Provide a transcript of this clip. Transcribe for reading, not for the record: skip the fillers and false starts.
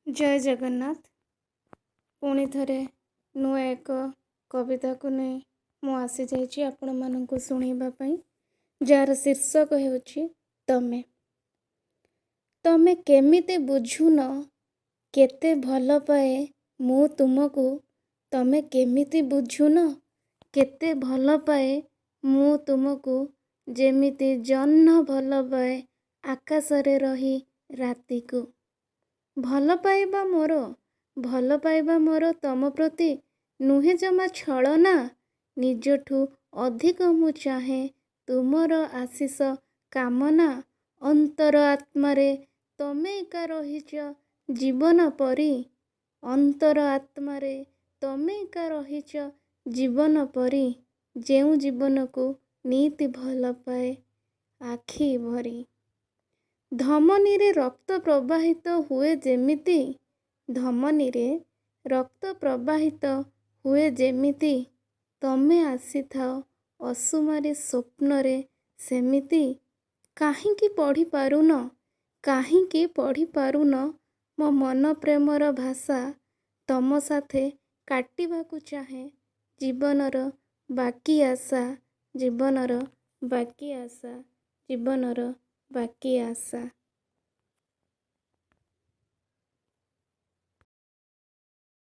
जय जगन्नाथ। पुणी थरे नुआ एक कविता को नहीं मु आसी जाइए आपण मानू शुणा जार शीर्षक होछि तमे। तमे केमिते बुझुन केते भल पाए मु तुमको। तमे केमिते बुझुन केते भल पाए मु तुमको। जेमिति जह्न भल पाए आकाशरे रही राति को। भल पाइबा मोर तम प्रति नुहे जमा छलना। निजठू अधिक मु चाहे तुमर आशीष कामना। अंतर आत्मारे तमे एका रहिच जीवन परी। अंतर आत्मारे तमे एका रहिच जीवन परी। जेउ जीवन को नीति भल पाए आखि भरी। धमनी रे रक्त प्रवाहित हुए जेमिति। धमनी रे रक्त प्रवाहित हुए जेमिति। तमे आसी थाओ असुमारी स्वप्न रे सेमिति। काहींकी पढ़ी पारुन काहींकी पढ़ी पारुन मो मन प्रेमर भाषा। तम साथे काटिबाकू चाहे जीवनर बाकी आशा। जीवनर बाकी आशा जीवनर बाकी आशा।